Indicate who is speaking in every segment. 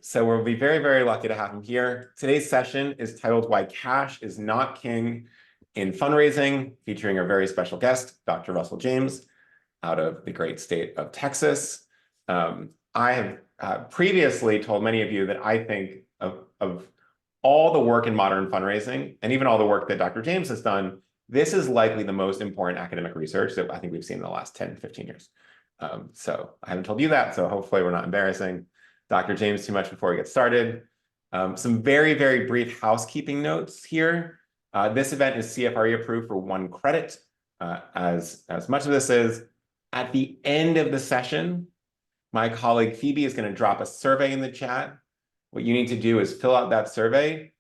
Speaker 1: So we'll be very, very lucky to have him here. Today's session is titled Why Cash is Not King in Fundraising, featuring our very special guest, Dr. Russell James, out of the great state of Texas. I have previously told many of you that I think of all the work in modern fundraising, and even all the work that Dr. James has done, this is likely the most important academic research that I think we've seen in the last 10, 15 years. So I haven't told you that, so hopefully we're not embarrassing Dr. James too much before we get started. Some very, very brief housekeeping notes here. This event is CFRE approved for 1 credit, as much of this is. At the end of the session, my colleague Phoebe is going to drop a survey in the chat. What you need to do is fill out that survey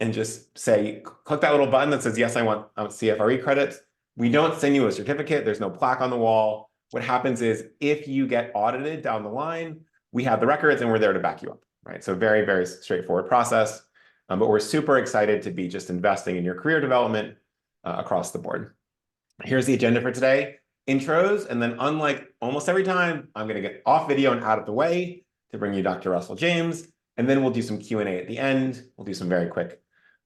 Speaker 1: and just say, click that little button that says, yes, I want CFRE credits. We don't send you a certificate. There's no plaque on the wall. What happens is if you get audited down the line, we have the records and we're there to back you up, right? So very, very straightforward process. But we're super excited to be just investing in your career development across the board. Here's the agenda for today. Intros, and then unlike almost every time, I'm going to get off video and out of the way to bring you Dr. Russell James, and then we'll do some Q&A at the end. We'll do some very quick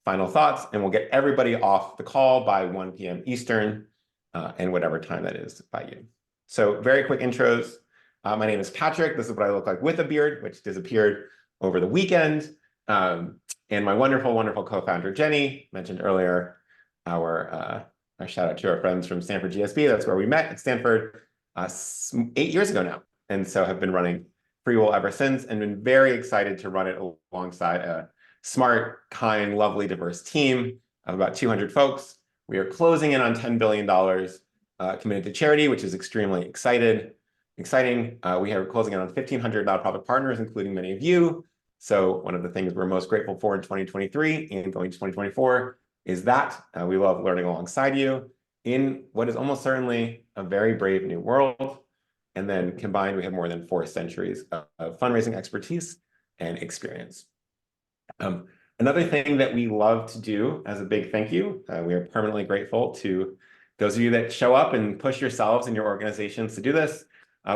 Speaker 1: final thoughts, and we'll get everybody off the call by 1 p.m. Eastern, and whatever time that is by you. So very quick intros. My name is Patrick. This is what I look like with a beard, which disappeared over the weekend. And my wonderful, wonderful co-founder, Jenny, mentioned earlier our shout out to our friends from Stanford GSB. That's where we met at Stanford 8 years ago now. And so have been running FreeWill ever since and been very excited to run it alongside a smart, kind, lovely, diverse team of about 200 folks. We are closing in on $10 billion committed to charity, which is extremely exciting. We are closing in on 1,500 nonprofit partners, including many of you. So one of the things we're most grateful for in 2023 and going to 2024 is that we love learning alongside you in what is almost certainly a very brave new world. And then combined, we have more than 4 centuries of fundraising expertise and experience. Another thing that we love to do as a big thank you, we are permanently grateful to those of you that show up and push yourselves and your organizations to do this.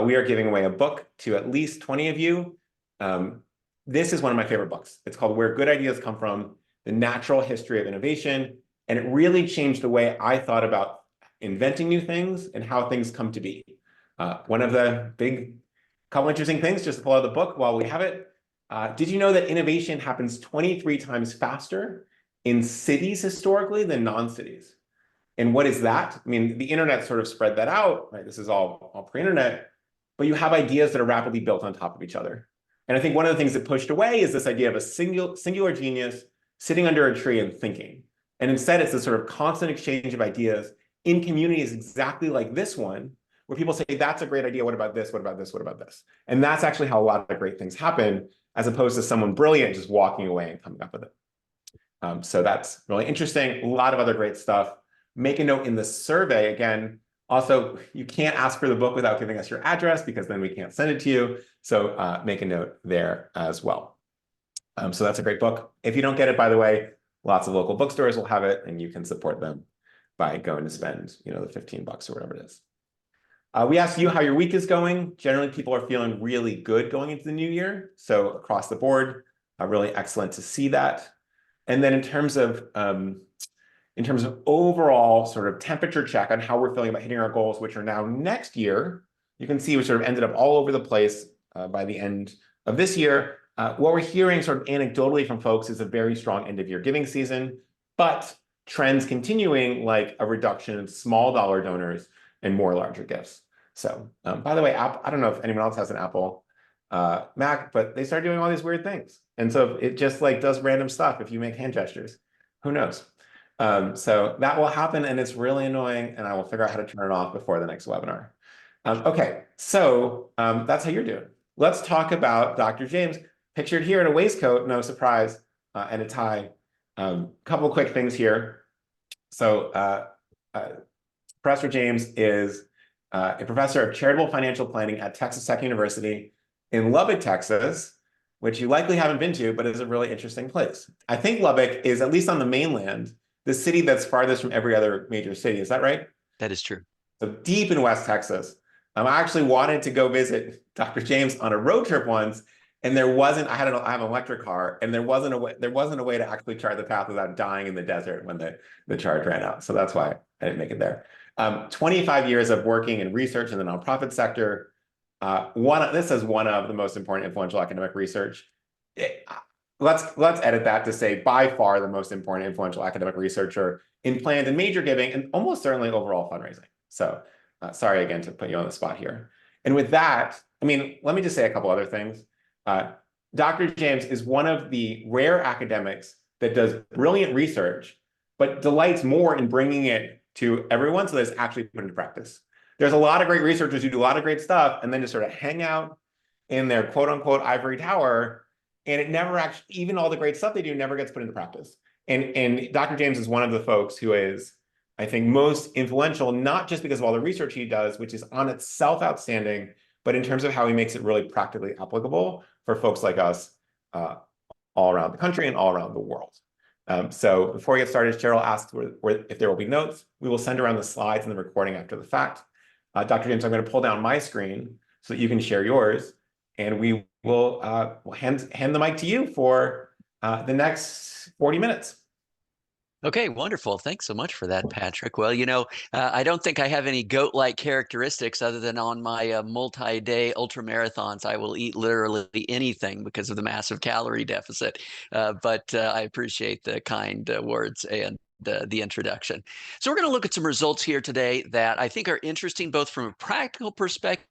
Speaker 1: We are giving away a book to at least 20 of you. This is one of my favorite books. It's called Where Good Ideas Come From: The Natural History of Innovation. And it really changed the way I thought about inventing new things and how things come to be. One of the couple interesting things, just to pull out the book while we have it. Did you know that innovation happens 23 times faster in cities historically than non-cities? And what is that? I mean, the internet sort of spread that out, right? This is all pre-internet, but you have ideas that are rapidly built on top of each other. And I think one of the things that pushed away is this idea of a singular genius sitting under a tree and thinking. And instead, it's this sort of constant exchange of ideas in communities exactly like this one, where people say, that's a great idea. What about this? What about this? What about this? And that's actually how a lot of great things happen, as opposed to someone brilliant just walking away and coming up with it. So that's really interesting. A lot of other great stuff. Make a note in the survey. Again, also, you can't ask for the book without giving us your address, because then we can't send it to you. So make a note there as well. So that's a great book. If you don't get it, by the way, lots of local bookstores will have it, and you can support them by going to spend, the $15 or whatever it is. We asked you how your week is going. Generally, people are feeling really good going into the new year. So across the board, really excellent to see that. And then in terms of overall sort of temperature check on how we're feeling about hitting our goals, which are now next year, you can see we sort of ended up all over the place by the end of this year. What we're hearing sort of anecdotally from folks is a very strong end of year giving season, but trends continuing, like a reduction in small dollar donors and more larger gifts. So by the way, I don't know if anyone else has an Apple Mac, but they started doing all these weird things. And so it just like does random stuff if you make hand gestures. Who knows? So that will happen, and it's really annoying, and I will figure out how to turn it off before the next webinar. Okay, so that's how you're doing. Let's talk about Dr. James, pictured here in a waistcoat, no surprise, and a tie. Couple of quick things here. So Professor James is a professor of charitable financial planning at Texas Tech University in Lubbock, Texas, which you likely haven't been to, but is a really interesting place. I think Lubbock is, at least on the mainland, the city that's farthest from every other major city. Is that right?
Speaker 2: That is true.
Speaker 1: So deep in West Texas. I actually wanted to go visit Dr. James on a road trip once, And there wasn't, I have an electric car, and there wasn't a way to actually chart the path without dying in the desert when the charge ran out. So that's why I didn't make it there. 25 years of working in research in the nonprofit sector. This is one of the most important influential academic research. Let's edit that to say by far the most important influential academic researcher in planned and major giving, and almost certainly overall fundraising. So sorry again to put you on the spot here. And with that, I mean, let me just say a couple other things. Dr. James is one of the rare academics that does brilliant research, but delights more in bringing it to everyone so that it's actually put into practice. There's a lot of great researchers who do a lot of great stuff and then just sort of hang out in their quote unquote ivory tower, and it never actually, even all the great stuff they do never gets put into practice. And Dr. James is one of the folks who is, I think, most influential, not just because of all the research he does, which is on itself outstanding, but in terms of how he makes it really practically applicable for folks like us all around the country and all around the world. So before we get started, Cheryl asked if there will be notes. We will send around the slides and the recording after the fact. Dr. James, I'm going to pull down my screen so that you can share yours, and we will hand the mic to you for the next 40 minutes.
Speaker 2: Okay, wonderful. Thanks so much for that, Patrick. Well, I don't think I have any goat-like characteristics other than on my multi-day ultra marathons, I will eat literally anything because of the massive calorie deficit. But I appreciate the kind words and the introduction. So we're going to look at some results here today that I think are interesting, both from a practical perspective,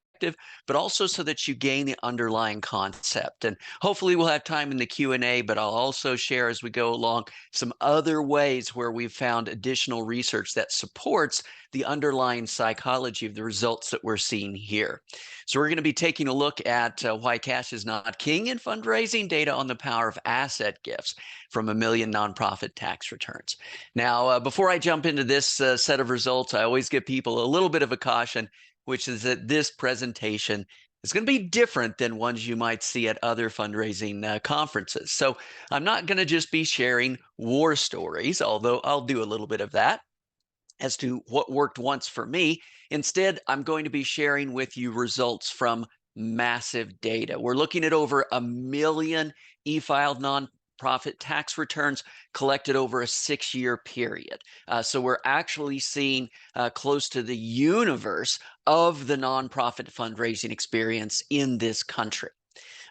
Speaker 2: but also so that you gain the underlying concept. And hopefully we'll have time in the Q&A, but I'll also share as we go along some other ways where we've found additional research that supports the underlying psychology of the results that we're seeing here. So we're going to be taking a look at why cash is not king in fundraising, data on the power of asset gifts from 1 million nonprofit tax returns. Now, before I jump into this set of results, I always give people a little bit of a caution, which is that this presentation is going to be different than ones you might see at other fundraising conferences. So I'm not going to just be sharing war stories, although I'll do a little bit of that as to what worked once for me. Instead, I'm going to be sharing with you results from massive data. We're looking at over 1 million e-filed nonprofit tax returns collected over a 6-year period. So we're actually seeing close to the universe of the nonprofit fundraising experience in this country.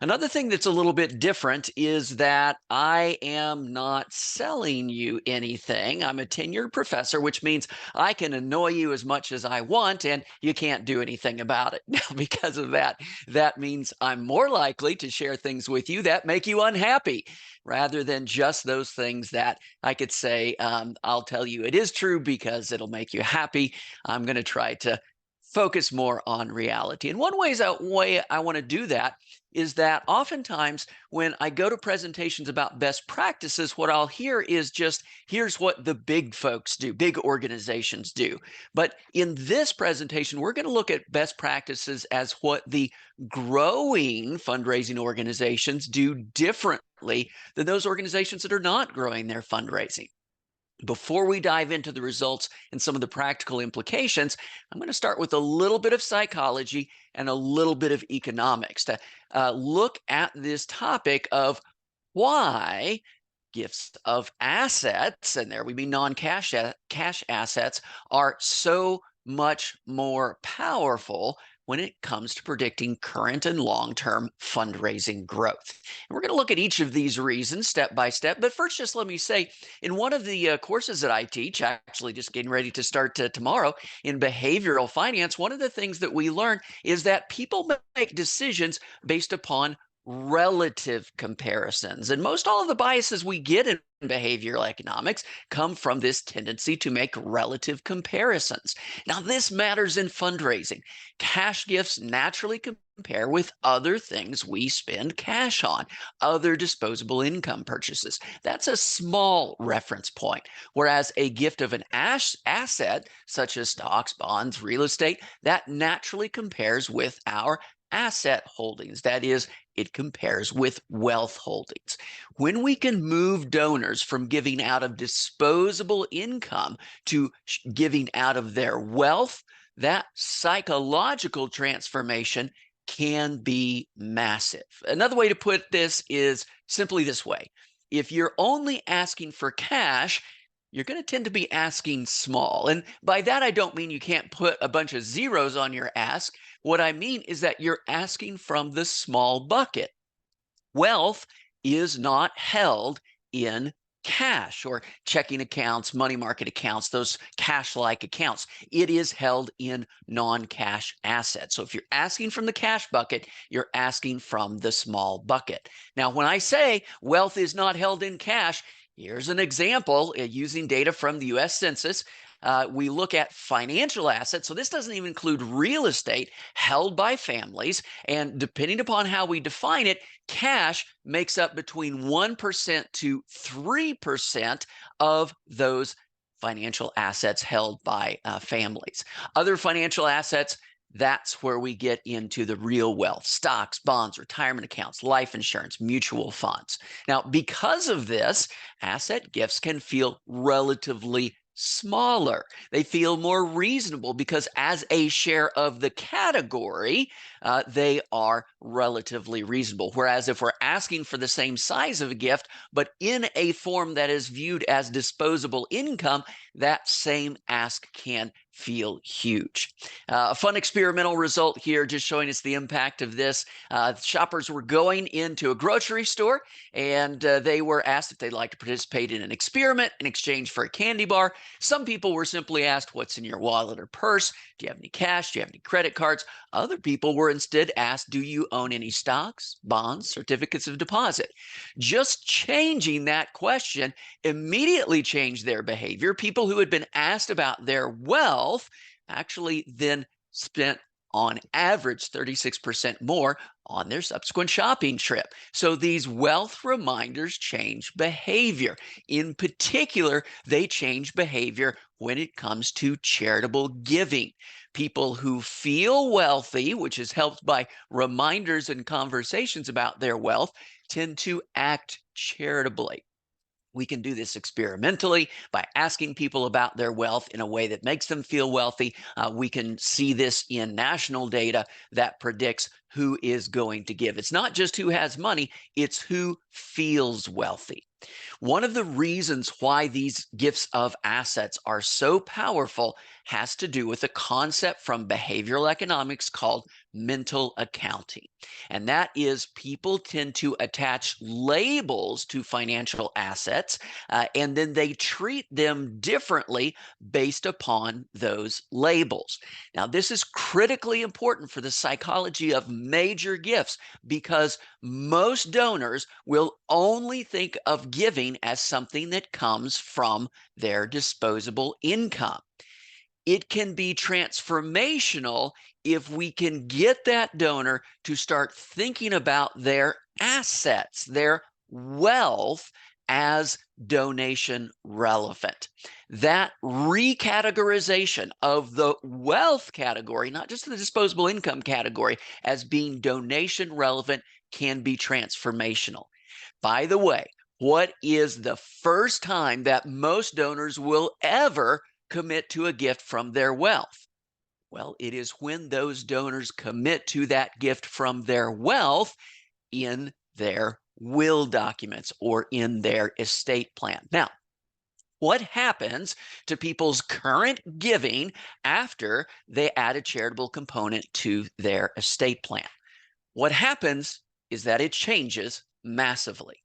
Speaker 2: Another thing that's a little bit different is that I am not selling you anything. I'm a tenured professor, which means I can annoy you as much as I want and you can't do anything about it. Now, because of that, that means I'm more likely to share things with you that make you unhappy rather than just those things that I could say, I'll tell you it is true because it'll make you happy. I'm going to try to focus more on reality. And one way I want to do that is that oftentimes when I go to presentations about best practices, what I'll hear is just, here's what the big folks do, big organizations do. But in this presentation, we're going to look at best practices as what the growing fundraising organizations do differently than those organizations that are not growing their fundraising. Before we dive into the results and some of the practical implications, I'm going to start with a little bit of psychology and a little bit of economics to look at this topic of why gifts of assets, and there we mean non-cash cash assets, are so much more powerful when it comes to predicting current and long-term fundraising growth. And we're going to look at each of these reasons step by step. But first, just let me say, in one of the courses that I teach, actually just getting ready to start tomorrow in behavioral finance, one of the things that we learn is that people make decisions based upon relative comparisons. And most all of the biases we get in behavioral economics come from this tendency to make relative comparisons. Now, this matters in fundraising. Cash gifts naturally compare with other things we spend cash on, other disposable income purchases. That's a small reference point. Whereas a gift of an asset, such as stocks, bonds, real estate, that naturally compares with our asset holdings. That is, it compares with wealth holdings. When we can move donors from giving out of disposable income to giving out of their wealth, that psychological transformation can be massive. Another way to put this is simply this way. If you're only asking for cash, you're going to tend to be asking small. And by that, I don't mean you can't put a bunch of zeros on your ask. What I mean is that you're asking from the small bucket. Wealth is not held in cash or checking accounts, money market accounts, those cash-like accounts. It is held in non-cash assets. So if you're asking from the cash bucket, you're asking from the small bucket. Now, when I say wealth is not held in cash, here's an example using data from the US Census. We look at financial assets. So this doesn't even include real estate held by families. And depending upon how we define it, cash makes up between 1% to 3% of those financial assets held by families. Other financial assets, that's where we get into the real wealth: stocks, bonds, retirement accounts, life insurance, mutual funds. Now, because of this, asset gifts can feel relatively smaller. They feel more reasonable because as a share of the category, they are relatively reasonable. Whereas if we're asking for the same size of a gift, but in a form that is viewed as disposable income, that same ask can feel huge. A fun experimental result here, just showing us the impact of this. Shoppers were going into a grocery store and they were asked if they'd like to participate in an experiment in exchange for a candy bar. Some people were simply asked, what's in your wallet or purse? Do you have any cash? Do you have any credit cards? Other people were instead asked, do you own any stocks, bonds, certificates of deposit? Just changing that question immediately changed their behavior. People who had been asked about their wealth actually then spent on average 36% more on their subsequent shopping trip. So these wealth reminders change behavior. In particular, they change behavior when it comes to charitable giving. People who feel wealthy, which is helped by reminders and conversations about their wealth, tend to act charitably. We can do this experimentally by asking people about their wealth in a way that makes them feel wealthy. We can see this in national data that predicts who is going to give. It's not just who has money, it's who feels wealthy. One of the reasons why these gifts of assets are so powerful has to do with a concept from behavioral economics called mental accounting. And that is, people tend to attach labels to financial assets, and then they treat them differently based upon those labels. Now, this is critically important for the psychology of major gifts because most donors will only think of giving as something that comes from their disposable income. It can be transformational if we can get that donor to start thinking about their assets, their wealth, as donation relevant. That recategorization of the wealth category, not just the disposable income category, as being donation relevant can be transformational. By the way, what is the first time that most donors will ever commit to a gift from their wealth? Well, it is when those donors commit to that gift from their wealth in their will documents or in their estate plan. Now, what happens to people's current giving after they add a charitable component to their estate plan? What happens is that it changes massively.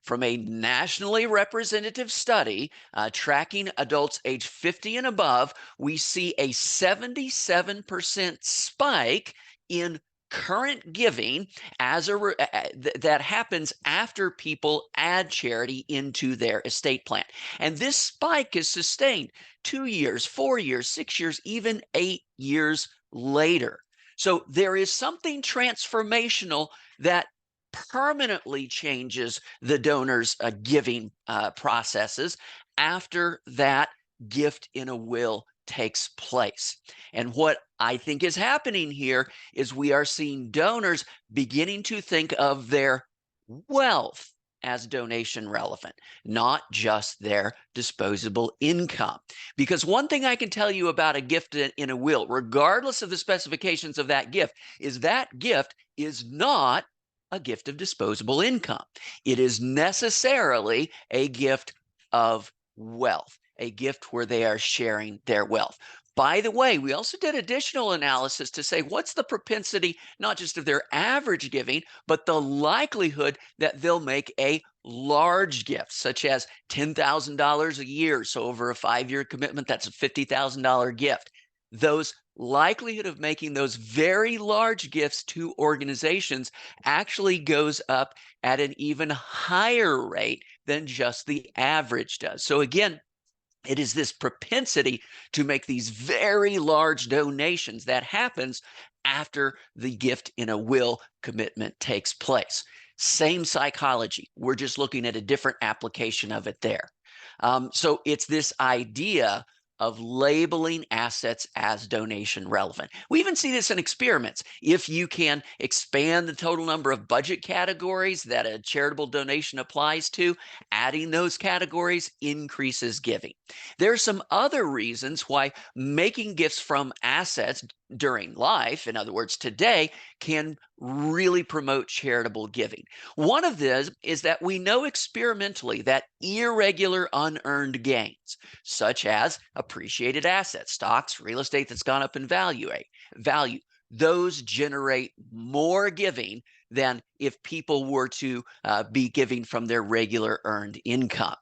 Speaker 2: From a nationally representative study tracking adults age 50 and above, we see a 77% spike in current giving that happens after people add charity into their estate plan. And this spike is sustained 2 years, 4 years, 6 years, even 8 years later. So there is something transformational that permanently changes the donor's giving processes after that gift in a will takes place. And what I think is happening here is we are seeing donors beginning to think of their wealth as donation relevant, not just their disposable income. Because one thing I can tell you about a gift in a will, regardless of the specifications of that gift is not a gift of disposable income. It is necessarily a gift of wealth, a gift where they are sharing their wealth. By the way, we also did additional analysis to say what's the propensity, not just of their average giving, but the likelihood that they'll make a large gift, such as $10,000 a year. So over a 5-year commitment, that's a $50,000 gift. Those likelihood of making those very large gifts to organizations actually goes up at an even higher rate than just the average does. So again, it is this propensity to make these very large donations that happens after the gift in a will commitment takes place. Same psychology. We're just looking at a different application of it there. So it's this idea of labeling assets as donation relevant. We even see this in experiments. If you can expand the total number of budget categories that a charitable donation applies to, adding those categories increases giving. There are some other reasons why making gifts from assets during life, in other words, today, can really promote charitable giving. One of this is that we know experimentally that irregular unearned gains, such as appreciated assets, stocks, real estate that's gone up in value, those generate more giving than if people were to be giving from their regular earned income.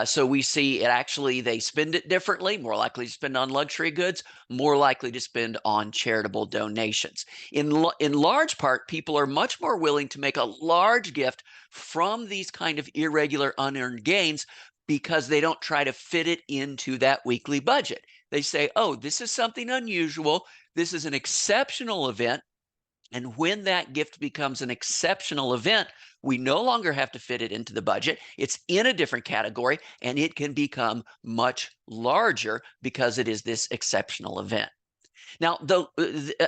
Speaker 2: So we see it actually, they spend it differently, more likely to spend on luxury goods, more likely to spend on charitable donations. In large part, people are much more willing to make a large gift from these kind of irregular unearned gains because they don't try to fit it into that weekly budget. They say, oh, this is something unusual. This is an exceptional event. And when that gift becomes an exceptional event, we no longer have to fit it into the budget. It's in a different category, and it can become much larger because it is this exceptional event. Now,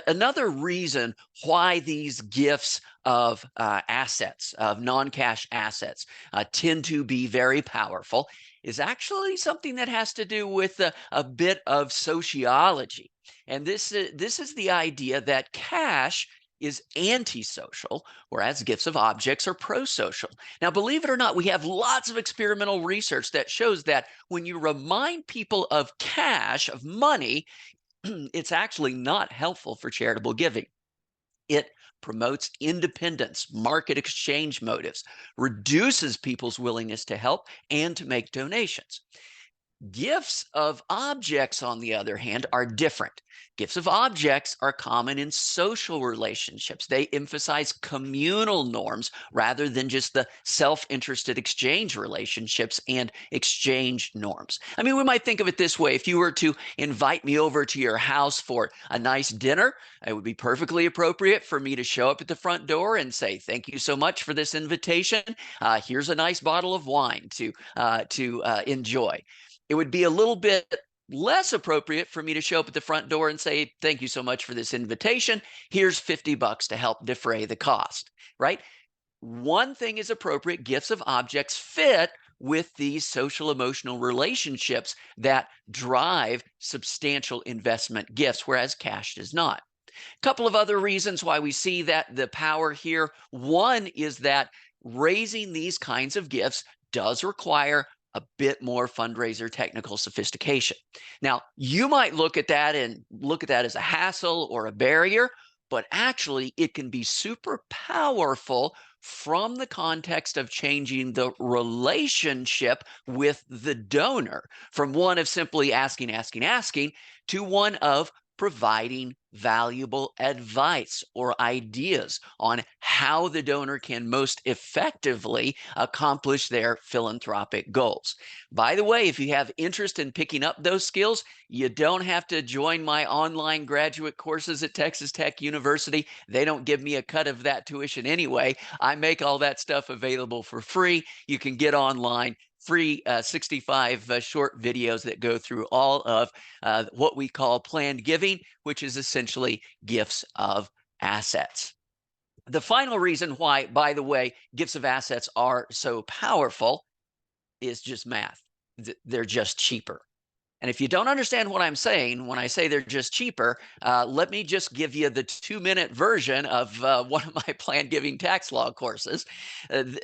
Speaker 2: another reason why these gifts of assets, of non-cash assets, tend to be very powerful is actually something that has to do with a bit of sociology. And this is the idea that cash is antisocial, whereas gifts of objects are pro-social. Now, believe it or not, we have lots of experimental research that shows that when you remind people of cash, of money, it's actually not helpful for charitable giving. It promotes independence, market exchange motives, reduces people's willingness to help and to make donations. Gifts of objects, on the other hand, are different. Gifts of objects are common in social relationships. They emphasize communal norms rather than just the self-interested exchange relationships and exchange norms. I mean, we might think of it this way. If you were to invite me over to your house for a nice dinner, it would be perfectly appropriate for me to show up at the front door and say, thank you so much for this invitation. Here's a nice bottle of wine to enjoy. It would be a little bit less appropriate for me to show up at the front door and say, thank you so much for this invitation. Here's $50 to help defray the cost, right? One thing is appropriate. Gifts of objects fit with these social emotional relationships that drive substantial investment gifts, whereas cash does not. A couple of other reasons why we see that the power here. One is that raising these kinds of gifts does require a bit more fundraiser technical sophistication. Now, you might look at that as a hassle or a barrier, but actually it can be super powerful from the context of changing the relationship with the donor, from one of simply asking to one of providing valuable advice or ideas on how the donor can most effectively accomplish their philanthropic goals. By the way, if you have interest in picking up those skills, you don't have to join my online graduate courses at Texas Tech University. They don't give me a cut of that tuition anyway. I make all that stuff available for free. You can get online free 65 short videos that go through all of what we call planned giving, which is essentially gifts of assets. The final reason why, by the way, gifts of assets are so powerful is just math. They're just cheaper. And if you don't understand what I'm saying when I say they're just cheaper, let me just give you the 2-minute version of one of my planned giving tax law courses.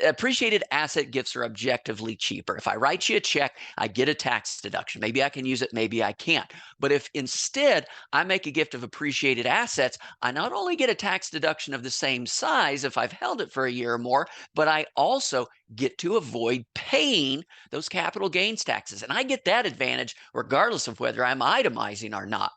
Speaker 2: Appreciated asset gifts are objectively cheaper. If I write you a check, I get a tax deduction. Maybe I can use it, maybe I can't. But if instead I make a gift of appreciated assets, I not only get a tax deduction of the same size if I've held it for a year or more, but I also get to avoid paying those capital gains taxes. And I get that advantage regardless of whether I'm itemizing or not.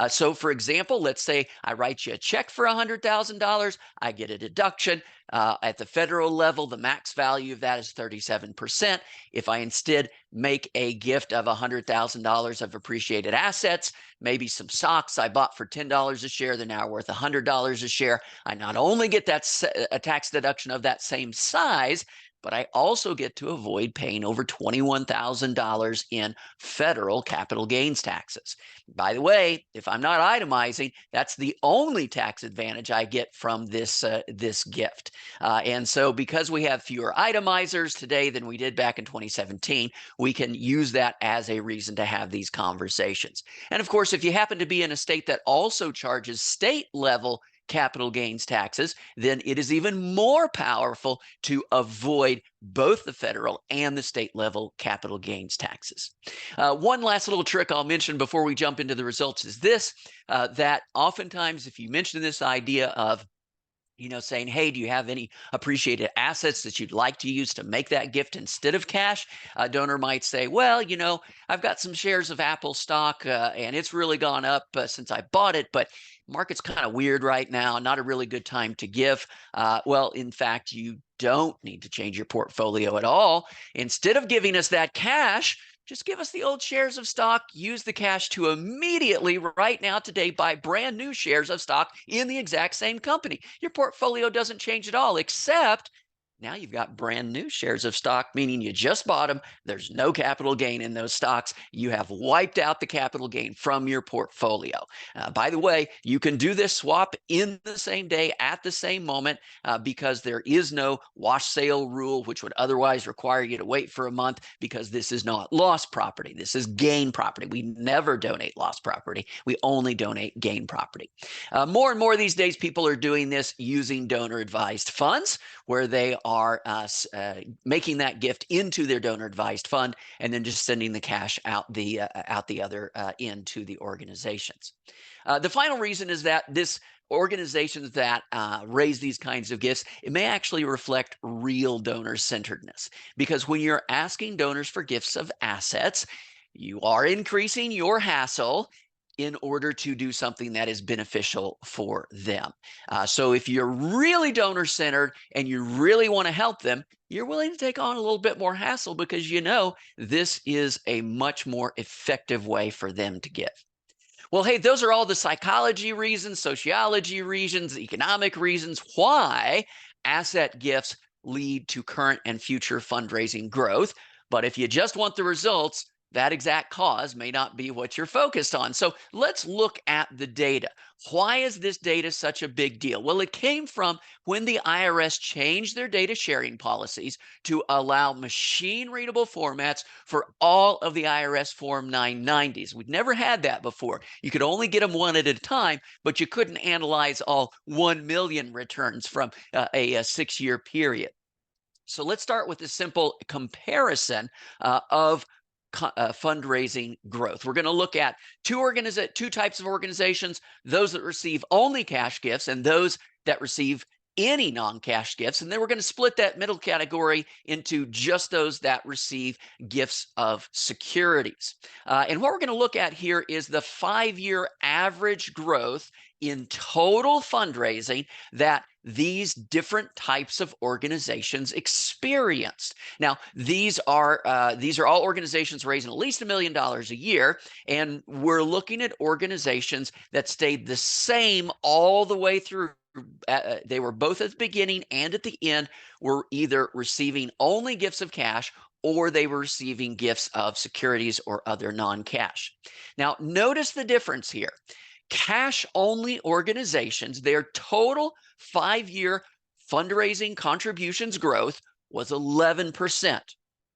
Speaker 2: So for example, let's say I write you a check for $100,000. I get a deduction. At the federal level, the max value of that is 37%. If I instead make a gift of $100,000 of appreciated assets, maybe some stocks I bought for $10 a share, they're now worth $100 a share, I not only get that a tax deduction of that same size, but I also get to avoid paying over $21,000 in federal capital gains taxes. By the way, if I'm not itemizing, that's the only tax advantage I get from this gift. And so because we have fewer itemizers today than we did back in 2017, we can use that as a reason to have these conversations. And of course, if you happen to be in a state that also charges state level capital gains taxes, then it is even more powerful to avoid both the federal and the state level capital gains taxes. One last little trick I'll mention before we jump into the results is this, that oftentimes if you mention this idea of saying, hey, do you have any appreciated assets that you'd like to use to make that gift instead of cash? A donor might say, well, I've got some shares of Apple stock and it's really gone up since I bought it, but market's kind of weird right now, not a really good time to give. Well, in fact, you don't need to change your portfolio at all. Instead of giving us that cash, just give us the old shares of stock, use the cash to immediately, right now, today, buy brand new shares of stock in the exact same company. Your portfolio doesn't change at all, except now you've got brand new shares of stock, meaning you just bought them. There's no capital gain in those stocks. You have wiped out the capital gain from your portfolio. By the way, you can do this swap in the same day at the same moment because there is no wash sale rule, which would otherwise require you to wait for a month because this is not lost property. This is gain property. We never donate lost property. We only donate gain property. More and more these days, people are doing this using donor advised funds where they are making that gift into their donor advised fund and then just sending the cash out the other end to the organizations. The final reason is that this organizations that raise these kinds of gifts, it may actually reflect real donor centeredness, because when you're asking donors for gifts of assets, you are increasing your hassle in order to do something that is beneficial for them. So if you're really donor-centered and you really want to help them, you're willing to take on a little bit more hassle because this is a much more effective way for them to give. Well, hey, those are all the psychology reasons, sociology reasons, economic reasons why asset gifts lead to current and future fundraising growth. But if you just want the results, that exact cause may not be what you're focused on. So let's look at the data. Why is this data such a big deal? Well, it came from when the IRS changed their data sharing policies to allow machine readable formats for all of the IRS Form 990s. We'd never had that before. You could only get them one at a time, but you couldn't analyze all 1 million returns from a 6-year period. So let's start with a simple comparison of fundraising growth. We're going to look at two types of organizations, those that receive only cash gifts and those that receive any non-cash gifts. And then we're going to split that middle category into just those that receive gifts of securities. And what we're going to look at here is the 5-year average growth in total fundraising that these different types of organizations experienced. Now, these are all organizations raising at least $1 million a year, and we're looking at organizations that stayed the same all the way through. They were both at the beginning and at the end were either receiving only gifts of cash or they were receiving gifts of securities or other non-cash. Now, notice the difference here. Cash-only organizations, their total 5-year fundraising contributions growth was 11%.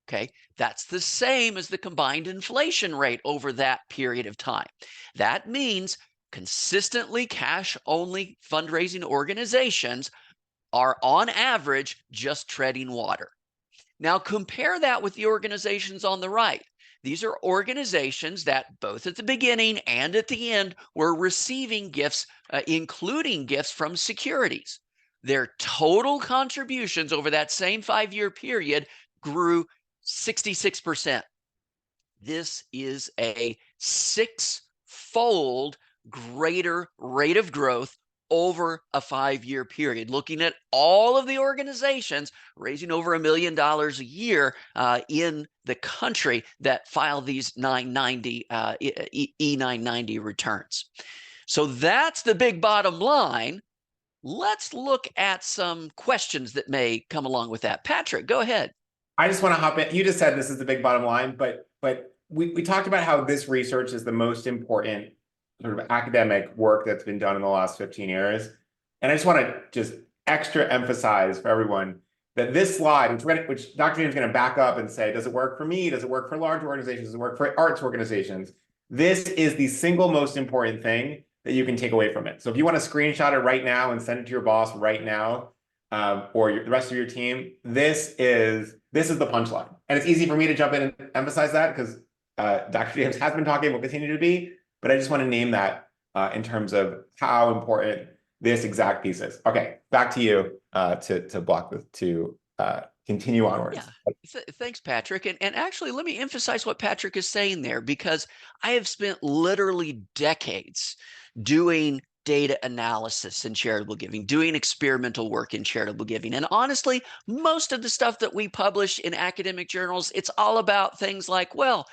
Speaker 2: Okay, that's the same as the combined inflation rate over that period of time. That means consistently cash-only fundraising organizations are on average just treading water. Now compare that with the organizations on the right. These are organizations that both at the beginning and at the end were receiving gifts, including gifts from securities. Their total contributions over that same 5-year period grew 66%. This is a 6-fold greater rate of growth over a 5-year period. Looking at all of the organizations raising over $1 million a year in the country that file these 990 E990 returns. So that's the big bottom line. Let's look at some questions that may come along with that. Patrick, go ahead.
Speaker 1: I just want to hop in. You just said this is the big bottom line, but we talked about how this research is the most important sort of academic work that's been done in the last 15 years. And I just want to just extra emphasize for everyone that this slide, which Dr. James is going to back up and say, does it work for me? Does it work for large organizations? Does it work for arts organizations? This is the single most important thing that you can take away from it. So if you want to screenshot it right now and send it to your boss right now, or the rest of your team, this is the punchline. And it's easy for me to jump in and emphasize that because Dr. James has been talking, will continue to be, but I just want to name that in terms of how important this exact piece is. Okay, back to you to continue onwards.
Speaker 2: Yeah. Thanks, Patrick. And actually, let me emphasize what Patrick is saying there, because I have spent literally decades doing data analysis in charitable giving, doing experimental work in charitable giving. And honestly, most of the stuff that we publish in academic journals, it's all about things like, well,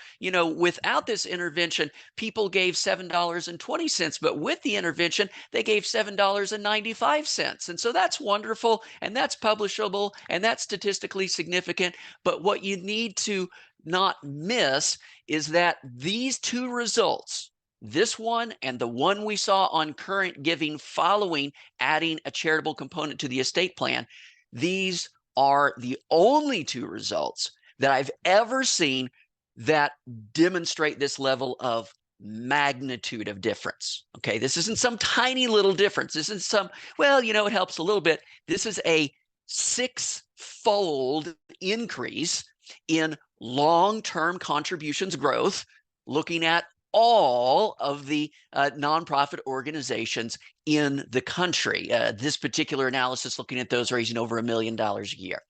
Speaker 2: without this intervention, people gave $7.20, but with the intervention, they gave $7.95. And so that's wonderful, and that's publishable, and that's statistically significant. But what you need to not miss is that these two results, this one and the one we saw on current giving following adding a charitable component to the estate plan, these are the only two results that I've ever seen that demonstrate this level of magnitude of difference. Okay, this isn't some tiny little difference. This isn't some, well, it helps a little bit. This is a 6-fold increase in long-term contributions growth, looking at all of the nonprofit organizations in the country. This particular analysis looking at those raising over $1 million a year.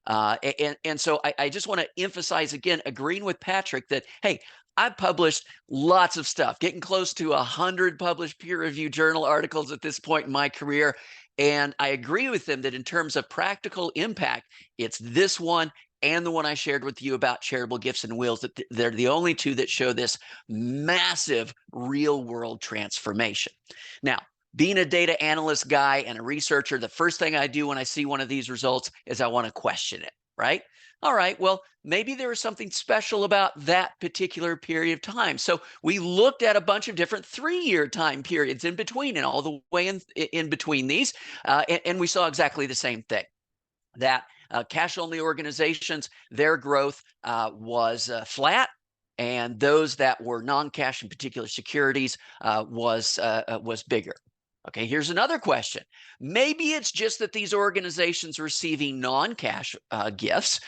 Speaker 2: And so I just want to emphasize again, agreeing with Patrick that, hey, I've published lots of stuff, getting close to 100 published peer-reviewed journal articles at this point in my career. And I agree with them that in terms of practical impact, it's this one and the one I shared with you about charitable gifts and wills, that they're the only two that show this massive real-world transformation. Now, being a data analyst guy and a researcher, the first thing I do when I see one of these results is I want to question it, right? All right, well, maybe there was something special about that particular period of time. So we looked at a bunch of different 3-year time periods in between and all the way in between these, and we saw exactly the same thing, that cash-only organizations, their growth was flat, and those that were non-cash, in particular securities, was bigger. Okay, here's another question. Maybe it's just that these organizations receiving non-cash gifts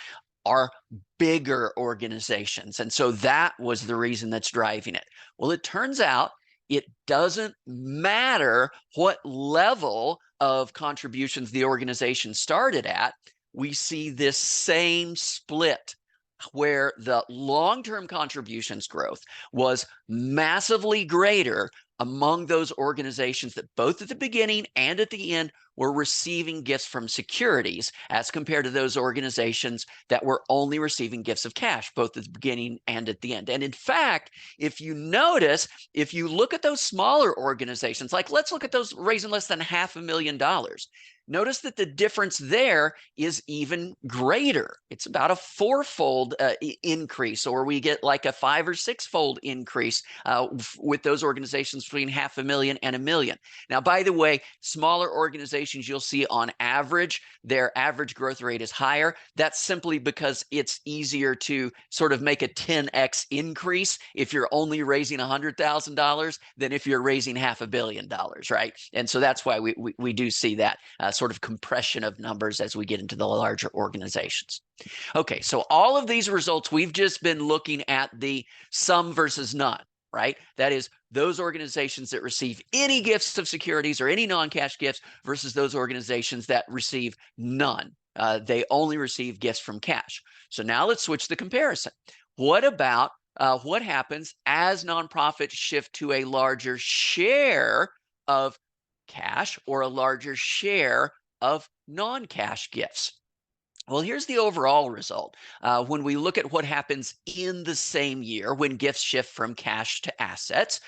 Speaker 2: are bigger organizations, and so that was the reason that's driving it. Well, it turns out it doesn't matter what level of contributions the organization started at. We see this same split where the long-term contributions growth was massively greater among those organizations that both at the beginning and at the end were receiving gifts from securities, as compared to those organizations that were only receiving gifts of cash, both at the beginning and at the end. And in fact, if you notice, if you look at those smaller organizations, like let's look at those raising less than $500,000, Notice that the difference there is even greater. It's about a fourfold increase, or we get like a 5 or 6-fold increase with those organizations between $500,000 and $1 million. Now, by the way, smaller organizations, you'll see on average, their average growth rate is higher. That's simply because it's easier to sort of make a 10x increase if you're only raising $100,000 than if you're raising $500 million, right? And so that's why we do see that sort of compression of numbers as we get into the larger organizations. Okay, so all of these results, we've just been looking at the some versus none, right? That is those organizations that receive any gifts of securities or any non-cash gifts versus those organizations that receive none. They only receive gifts from cash. So now let's switch the comparison. What about what happens as nonprofits shift to a larger share of cash or a larger share of non-cash gifts? Well, here's the overall result. When we look at what happens in the same year when gifts shift from cash to assets,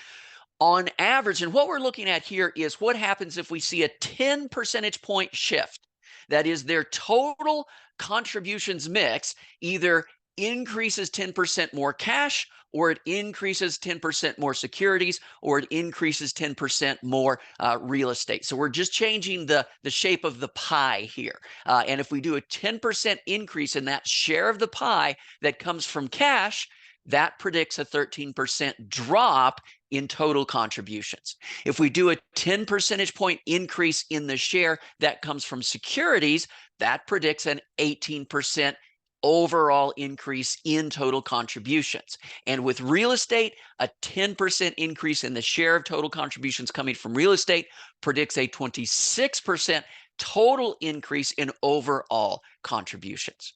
Speaker 2: on average, and what we're looking at here is what happens if we see a 10 percentage point shift. That is, their total contributions mix either increases 10% more cash, or it increases 10% more securities, or it increases 10% more real estate. So we're just changing the shape of the pie here. And if we do a 10% increase in that share of the pie that comes from cash, that predicts a 13% drop in total contributions. If we do a 10 percentage point increase in the share that comes from securities, that predicts an 18% overall increase in total contributions. And with real estate, a 10% increase in the share of total contributions coming from real estate predicts a 26% total increase in overall contributions.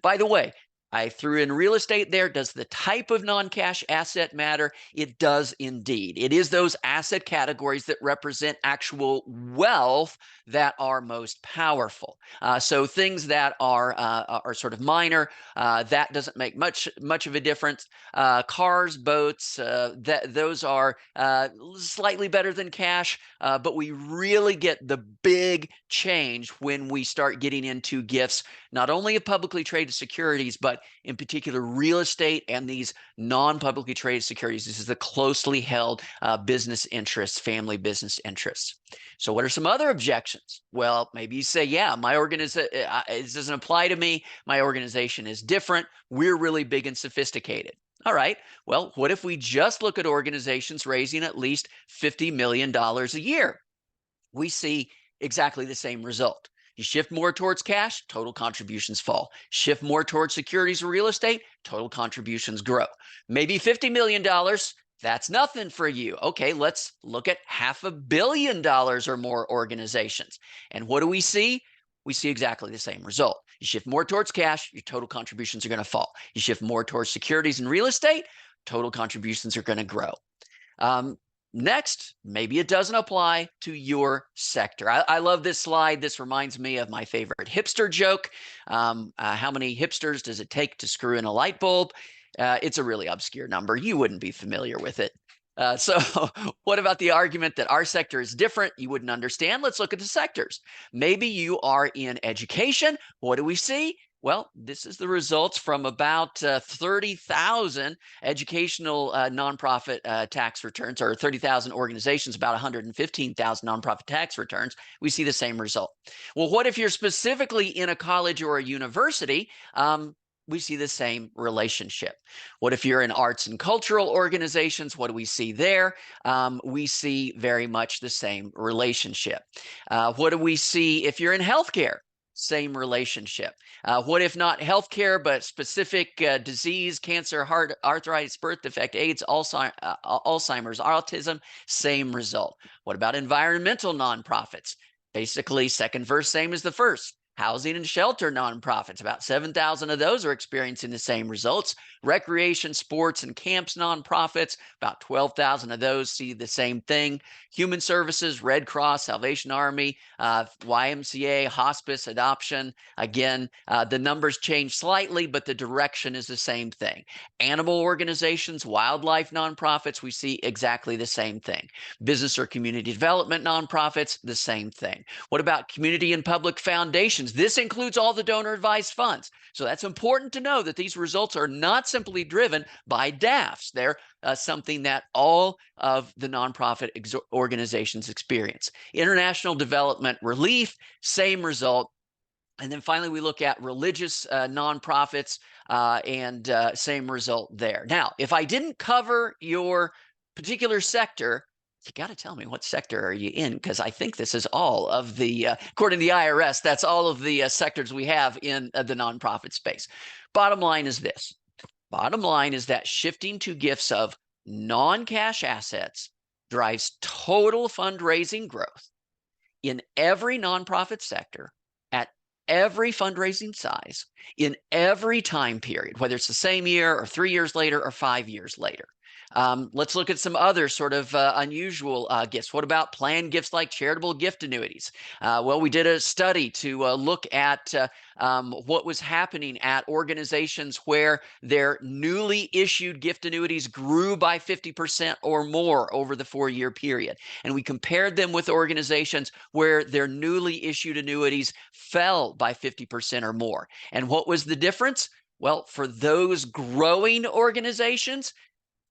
Speaker 2: By the way, I threw in real estate there. Does the type of non-cash asset matter? It does indeed. It is those asset categories that represent actual wealth that are most powerful. So things that are sort of minor, that doesn't make much of a difference. Cars, boats, those are slightly better than cash, but we really get the big change when we start getting into gifts, not only of publicly traded securities, but in particular real estate and these non-publicly traded securities. This is the closely held business interests, family business interests. So what are some other objections? Well, maybe you say, yeah, my organization, it doesn't apply to me. My organization is different. We're really big and sophisticated. All right. Well, what if we just look at organizations raising at least $50 million a year? We see exactly the same result. You shift more towards cash, total contributions fall. Shift more towards securities or real estate, total contributions grow. Maybe $50 million, that's nothing for you. Okay, let's look at $500 million or more organizations. And what do we see? We see exactly the same result. You shift more towards cash, your total contributions are going to fall. You shift more towards securities and real estate, total contributions are going to grow. Next, maybe it doesn't apply to your sector. I love this slide. This reminds me of my favorite hipster joke. How many hipsters does it take to screw in a light bulb? It's a really obscure number. You wouldn't be familiar with it. So what about the argument that our sector is different? You wouldn't understand. Let's look at the sectors. Maybe you are in education. What do we see? Well, this is the results from about 30,000 educational nonprofit tax returns, or 30,000 organizations, about 115,000 nonprofit tax returns. We see the same result. Well, what if you're specifically in a college or a university? We see the same relationship. What if you're in arts and cultural organizations? What do we see there? We see very much the same relationship. What do we see if you're in healthcare? Same relationship. What if not healthcare, but specific disease, cancer, heart, arthritis, birth defect, AIDS, Alzheimer's, autism? Same result. What about environmental nonprofits? Basically, second verse, same as the first. Housing and shelter nonprofits, about 7,000 of those are experiencing the same results. Recreation, sports, and camps nonprofits, about 12,000 of those see the same thing. Human services, Red Cross, Salvation Army, YMCA, hospice, adoption. Again, the numbers change slightly, but the direction is the same thing. Animal organizations, wildlife nonprofits, we see exactly the same thing. Business or community development nonprofits, the same thing. What about community and public foundations? This includes all the donor advised funds. So that's important to know that these results are not simply driven by DAFs. They're something that all of the nonprofit organizations experience. International development relief, same result. And then finally, we look at religious nonprofits and same result there. Now, if I didn't cover your particular sector, you got to tell me what sector are you in, because I think this is all of the, according to the IRS, that's all of the sectors we have in the nonprofit space. Bottom line is this. Bottom line is that shifting to gifts of non-cash assets drives total fundraising growth in every nonprofit sector at every fundraising size in every time period, whether it's the same year or 3 years later or 5 years later. Let's look at some other sort of unusual gifts. What about planned gifts like charitable gift annuities? Well, we did a study to look at what was happening at organizations where their newly issued gift annuities grew by 50% or more over the 4-year period. And we compared them with organizations where their newly issued annuities fell by 50% or more. And what was the difference? Well, for those growing organizations,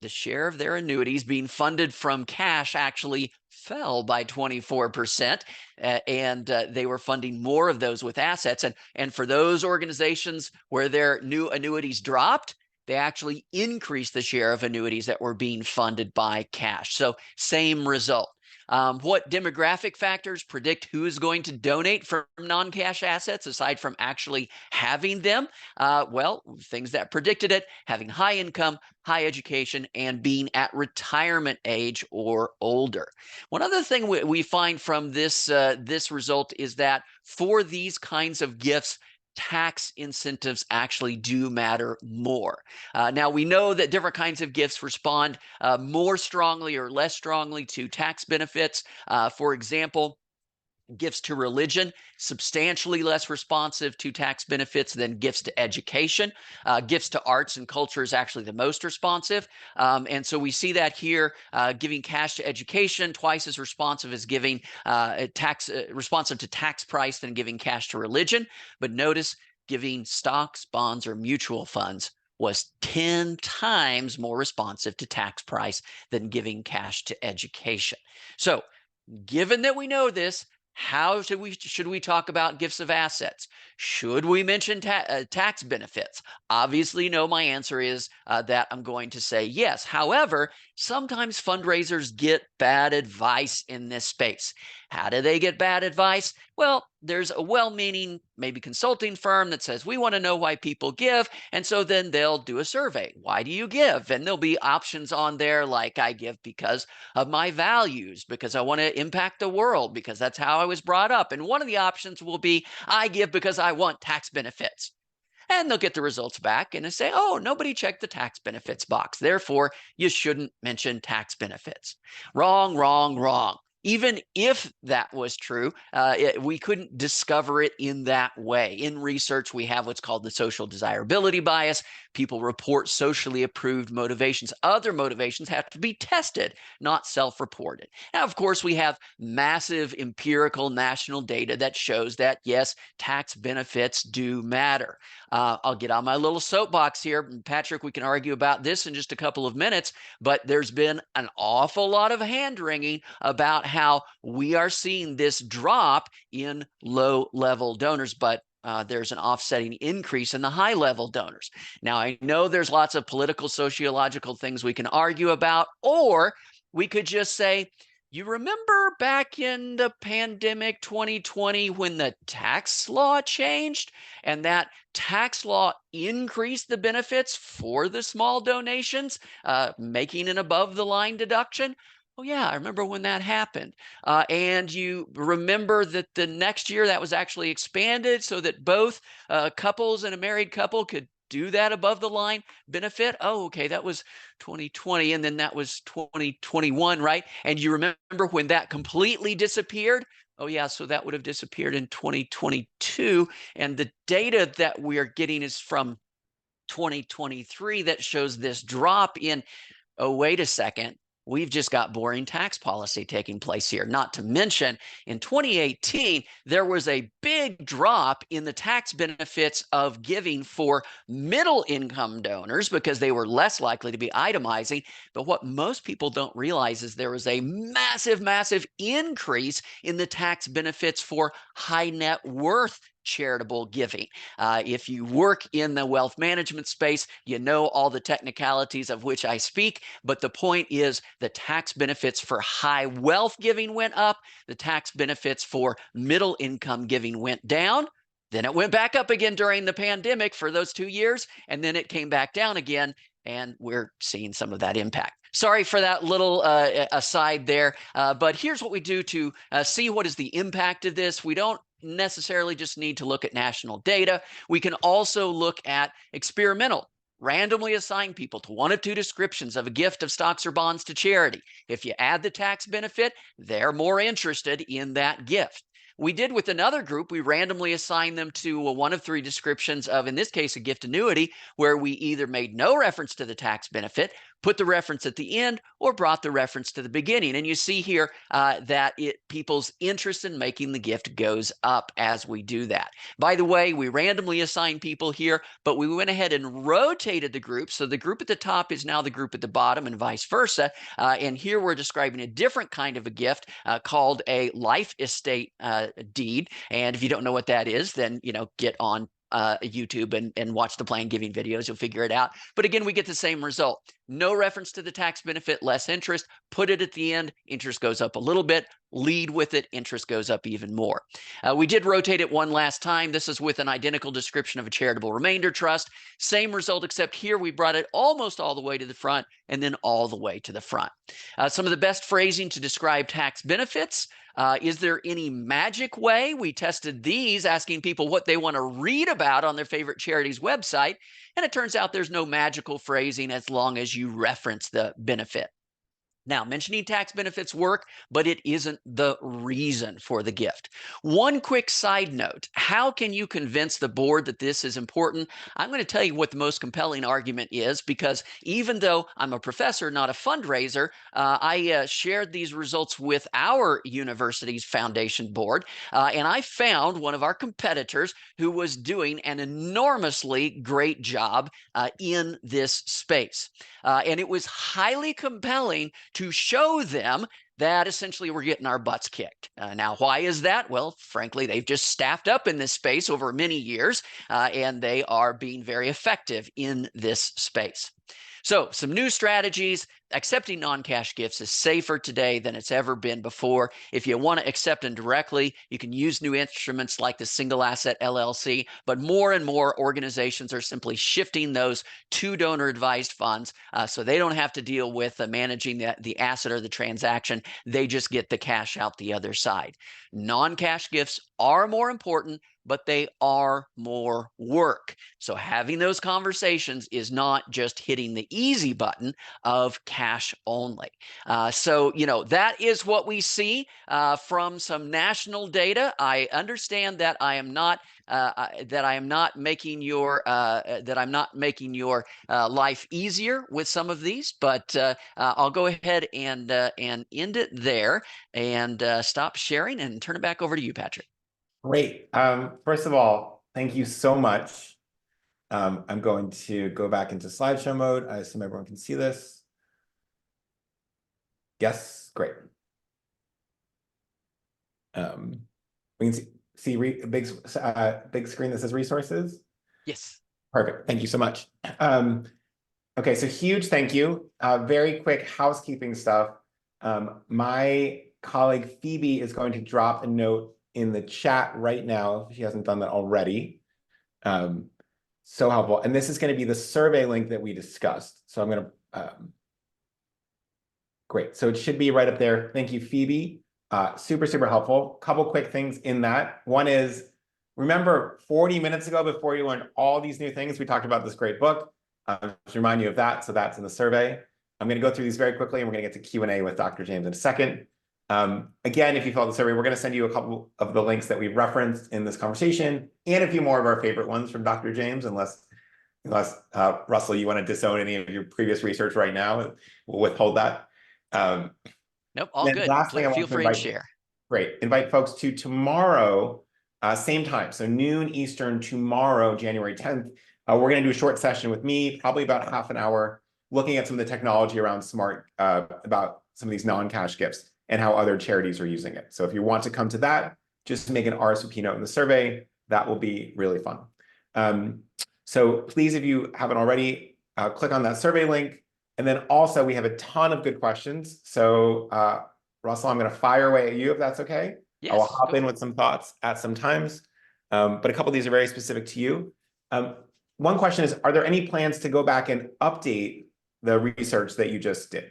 Speaker 2: the share of their annuities being funded from cash actually fell by 24%, and they were funding more of those with assets. And for those organizations where their new annuities dropped, they actually increased the share of annuities that were being funded by cash. So same result. What demographic factors predict who is going to donate from non-cash assets aside from actually having them? Well, things that predicted it: having high income, high education, and being at retirement age or older. One other thing we find from this result is that for these kinds of gifts, tax incentives actually do matter more. Now, we know that different kinds of gifts respond more strongly or less strongly to tax benefits. For example, gifts to religion, substantially less responsive to tax benefits than gifts to education. Gifts to arts and culture is actually the most responsive. And so we see that here, giving cash to education, twice as responsive as giving responsive to tax price than giving cash to religion. But notice, giving stocks, bonds, or mutual funds was 10 times more responsive to tax price than giving cash to education. So given that we know this, how should we talk about gifts of assets? Should we mention tax benefits? Obviously, no. My answer is that I'm going to say yes. However, sometimes fundraisers get bad advice in this space. How do they get bad advice? Well, there's a well-meaning, maybe consulting firm that says, we want to know why people give. And so then they'll do a survey. Why do you give? And there'll be options on there like, I give because of my values, because I want to impact the world, because that's how I was brought up. And one of the options will be, I give because I want tax benefits. And they'll get the results back and say, oh, nobody checked the tax benefits box. Therefore, you shouldn't mention tax benefits. Wrong, wrong, wrong. Even if that was true, we couldn't discover it in that way. In research, we have what's called the social desirability bias. People report socially approved motivations. Other motivations have to be tested, not self-reported. Now, of course, we have massive empirical national data that shows that, yes, tax benefits do matter. I'll get on my little soapbox here. Patrick, we can argue about this in just a couple of minutes, but there's been an awful lot of hand-wringing about how we are seeing this drop in low-level donors, but there's an offsetting increase in the high-level donors. Now, I know there's lots of political, sociological things we can argue about, or we could just say, you remember back in the pandemic 2020 when the tax law changed and that tax law increased the benefits for the small donations, making an above the line deduction? Oh, yeah, I remember when that happened. And you remember that the next year that was actually expanded so that both couples and a married couple could do that above the line benefit. Oh, okay, that was 2020, and then that was 2021, right? And you remember when that completely disappeared? Oh, yeah, so that would have disappeared in 2022. And the data that we are getting is from 2023 that shows this drop in. Oh, wait a second. We've just got boring tax policy taking place here. Not to mention, in 2018, there was a big drop in the tax benefits of giving for middle income donors because they were less likely to be itemizing. But what most people don't realize is there was a massive, massive increase in the tax benefits for high net worth charitable giving. If you work in the wealth management space, you know all the technicalities of which I speak. But the point is the tax benefits for high wealth giving went up. The tax benefits for middle income giving went down. Then it went back up again during the pandemic for those 2 years. And then it came back down again. And we're seeing some of that impact. Sorry for that little aside there. But here's what we do to see what is the impact of this. We don't necessarily just need to look at national data. We can also look at experimental, randomly assign people to one of two descriptions of a gift of stocks or bonds to charity. If you add the tax benefit, they're more interested in that gift. We did with another group, we randomly assigned them to one of three descriptions of, in this case, a gift annuity, where we either made no reference to the tax benefit, put the reference at the end, or brought the reference to the beginning. And you see here that people's interest in making the gift goes up as we do that. By the way, we randomly assign people here, but we went ahead and rotated the group. So the group at the top is now the group at the bottom and vice versa. And here we're describing a different kind of a gift called a life estate deed. And if you don't know what that is, then, get on YouTube and watch the plan giving videos. You'll figure it out. But again, we get the same result. No reference to the tax benefit, less interest. Put it at the end, interest goes up a little bit. Lead with it, interest goes up even more. We did rotate it one last time. This is with an identical description of a charitable remainder trust. Same result, except here we brought it almost all the way to the front and then all the way to the front. Some of the best phrasing to describe tax benefits. Is there any magic way? We tested these, asking people what they want to read about on their favorite charity's website. And it turns out there's no magical phrasing as long as you reference the benefit. Now, mentioning tax benefits work, but it isn't the reason for the gift. One quick side note, how can you convince the board that this is important? I'm going to tell you what the most compelling argument is, because even though I'm a professor, not a fundraiser, I shared these results with our university's foundation board, and I found one of our competitors who was doing an enormously great job in this space. And it was highly compelling to show them that essentially we're getting our butts kicked. Now, why is that? Well, frankly, they've just staffed up in this space over many years, and they are being very effective in this space. So some new strategies. Accepting non-cash gifts is safer today than it's ever been before. If you want to accept them directly, you can use new instruments like the single asset LLC, but more and more organizations are simply shifting those to donor advised funds, so they don't have to deal with managing the asset or the transaction. They just get the cash out the other side. Non-cash gifts are more important, but they are more work. So having those conversations is not just hitting the easy button of cash only. So, that is what we see from some national data. I understand that I am not making your life easier with some of these, but I'll go ahead and end it there and stop sharing and turn it back over to you, Patrick.
Speaker 1: Great. First of all, thank you so much. I'm going to go back into slideshow mode. I assume everyone can see this. Yes, great. We can see a big screen that says resources.
Speaker 2: Yes.
Speaker 1: Perfect. Thank you so much. Okay, so huge thank you. Very quick housekeeping stuff. My colleague Phoebe is going to drop a note in the chat right now if she hasn't done that already. So helpful. And this is going to be the survey link that we discussed. So I'm going to Great. So it should be right up there. Thank you, Phoebe. Super, super helpful. Couple quick things in that. One is, remember 40 minutes ago, before you learned all these new things, we talked about this great book. To remind you of that. So that's in the survey. I'm going to go through these very quickly, and we're going to get to Q&A with Dr. James in a second. Again, if you fill out the survey, we're going to send you a couple of the links that we've referenced in this conversation and a few more of our favorite ones from Dr. James, unless Russell, you want to disown any of your previous research right now. We'll withhold that.
Speaker 2: Nope, all
Speaker 1: Then
Speaker 2: good.
Speaker 1: last thing I
Speaker 2: Feel
Speaker 1: want to
Speaker 2: free to
Speaker 1: invite,
Speaker 2: share.
Speaker 1: great, invite folks to tomorrow, same time, so noon Eastern tomorrow, January 10th. We're going to do a short session with me, probably about half an hour, looking at some of the technology around smart, about some of these non-cash gifts and how other charities are using it. So if you want to come to that, just make an RSVP note in the survey. That will be really fun. So please, if you haven't already, click on that survey link. And then also we have a ton of good questions. So Russell, I'm going to fire away at you if that's okay. I will
Speaker 2: Yes,
Speaker 1: hop
Speaker 2: go
Speaker 1: in
Speaker 2: for it.
Speaker 1: with some thoughts at some times. But a couple of these are very specific to you. One question is, are there any plans to go back and update the research that you just did?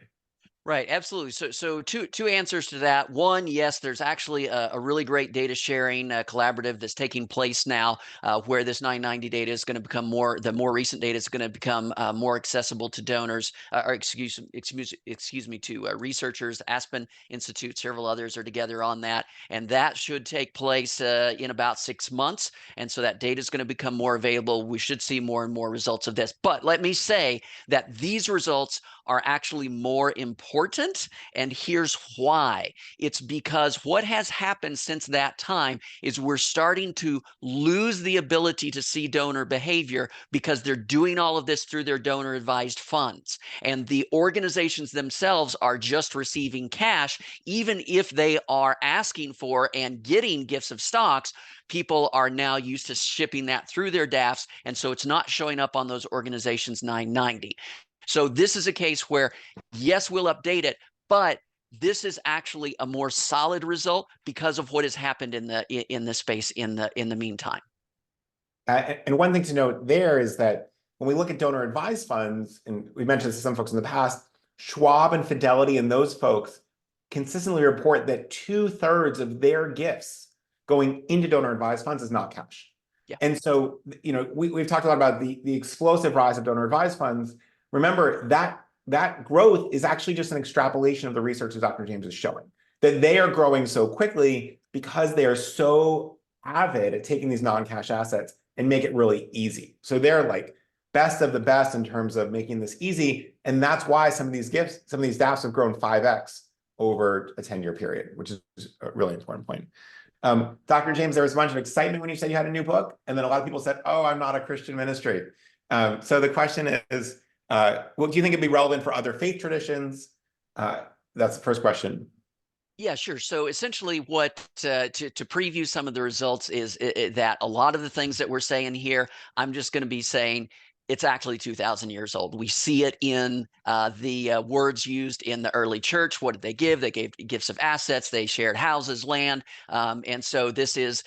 Speaker 2: Right, absolutely. So two answers to that. One, yes, there's actually a really great data sharing collaborative that's taking place now, where this 990 data is going to become the more recent data is going to become more accessible to donors, or excuse me, to researchers. Aspen Institute, several others are together on that, and that should take place in about 6 months. And so that data is going to become more available. We should see more and more results of this. But let me say that these results are actually more important. And here's why. It's because what has happened since that time is we're starting to lose the ability to see donor behavior because they're doing all of this through their donor advised funds. And the organizations themselves are just receiving cash, even if they are asking for and getting gifts of stocks. People are now used to shipping that through their DAFs. And so it's not showing up on those organizations 990. So this is a case where, yes, we'll update it, but this is actually a more solid result because of what has happened in the space in the meantime.
Speaker 1: And one thing to note there is that when we look at donor advised funds, and we mentioned this to some folks in the past, Schwab and Fidelity and those folks consistently report that 2/3 of their gifts going into donor advised funds is not cash.
Speaker 2: Yeah.
Speaker 1: And so, we've talked a lot about the explosive rise of donor advised funds. Remember that growth is actually just an extrapolation of the research that Dr. James is showing, that they are growing so quickly because they are so avid at taking these non-cash assets and make it really easy. So they're like best of the best in terms of making this easy. And that's why some of these DAFs have grown 5x over a 10-year period, which is a really important point. Dr. James, there was a bunch of excitement when you said you had a new book. And then a lot of people said, oh, I'm not a Christian ministry. So the question is, well, do you think it'd be relevant for other faith traditions? That's the first question.
Speaker 2: Yeah, sure. So essentially what to preview some of the results is that a lot of the things that we're saying here, I'm just going to be saying it's actually 2,000 years old. We see it in the words used in the early church. What did they give? They gave gifts of assets. They shared houses, land. And so this is,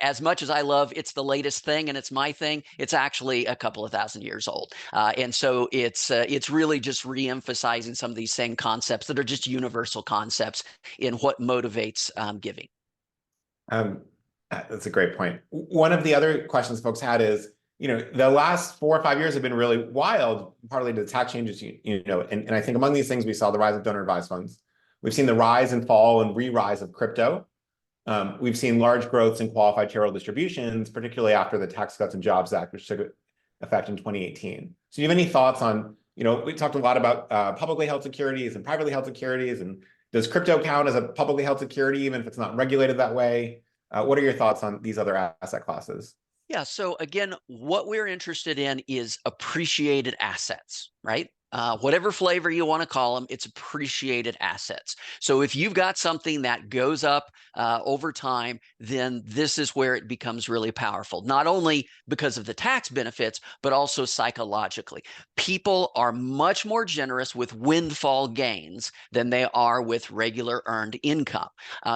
Speaker 2: as much as I love it's the latest thing and it's my thing, it's actually a couple of thousand years old. And so it's really just re-emphasizing some of these same concepts that are just universal concepts in what motivates giving.
Speaker 1: That's a great point. One of the other questions folks had is, the last 4 or 5 years have been really wild, partly to the tax changes, and I think among these things, we saw the rise of donor advised funds. We've seen the rise and fall and re-rise of crypto. We've seen large growths in qualified charitable distributions, particularly after the Tax Cuts and Jobs Act, which took effect in 2018. So do you have any thoughts on, we talked a lot about publicly held securities and privately held securities, and does crypto count as a publicly held security, even if it's not regulated that way? What are your thoughts on these other asset classes?
Speaker 2: Yeah. So again, what we're interested in is appreciated assets, right? Whatever flavor you want to call them, it's appreciated assets. So if you've got something that goes up over time, then this is where it becomes really powerful, not only because of the tax benefits, but also psychologically. People are much more generous with windfall gains than they are with regular earned income.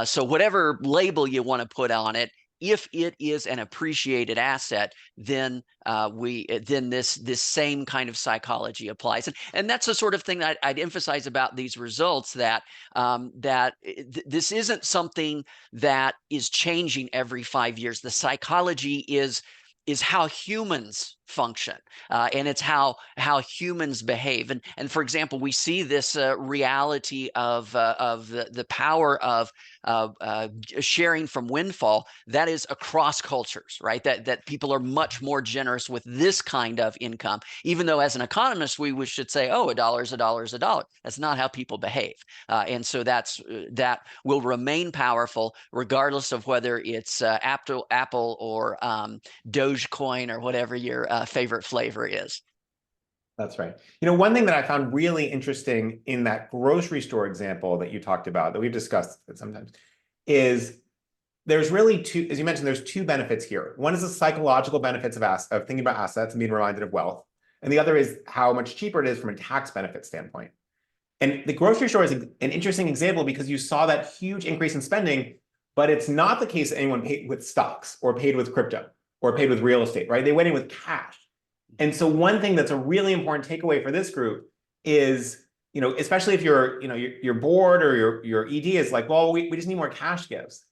Speaker 2: So whatever label you want to put on it, if it is an appreciated asset, then this same kind of psychology applies, and that's the sort of thing that I'd emphasize about these results, that this isn't something that is changing every 5 years. The psychology is how humans function, and it's how humans behave. And for example, we see this reality of the power of sharing from windfall, that is across cultures, right? That people are much more generous with this kind of income, even though as an economist we should say, oh, a dollar is a dollar is a dollar. That's not how people behave, and so that will remain powerful regardless of whether it's Apple or Dogecoin or whatever your favorite flavor is.
Speaker 1: That's right. One thing that I found really interesting in that grocery store example that you talked about, that we've discussed sometimes, is there's really two, as you mentioned, there's two benefits here. One is the psychological benefits of thinking about assets and being reminded of wealth. And the other is how much cheaper it is from a tax benefit standpoint. And the grocery store is an interesting example because you saw that huge increase in spending, but it's not the case that anyone paid with stocks or paid with crypto or paid with real estate, right? They went in with cash. And so one thing that's a really important takeaway for this group is, especially if your board or your ED is like, well, we just need more cash gifts.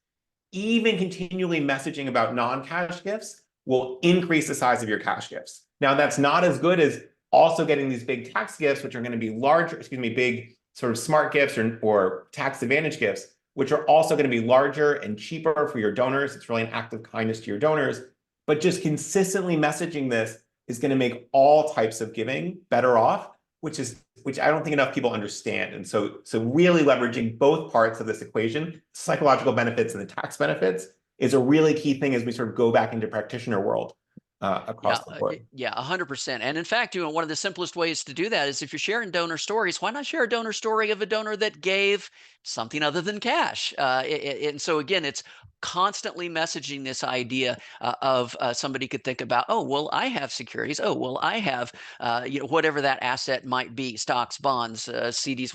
Speaker 1: Even continually messaging about non-cash gifts will increase the size of your cash gifts. Now, that's not as good as also getting these big tax gifts, which are going to be larger, big sort of smart gifts or tax advantage gifts, which are also going to be larger and cheaper for your donors. It's really an act of kindness to your donors. But just consistently messaging this is going to make all types of giving better off, which I don't think enough people understand. And so really leveraging both parts of this equation, psychological benefits and the tax benefits, is a really key thing as we sort of go back into practitioner world across the board.
Speaker 2: Yeah, 100%. And in fact, one of the simplest ways to do that is, if you're sharing donor stories, why not share a donor story of a donor that gave something other than cash? And so again, it's constantly messaging this idea of somebody could think about, oh, well, I have securities. Oh, well, I have whatever that asset might be, stocks, bonds, CDs.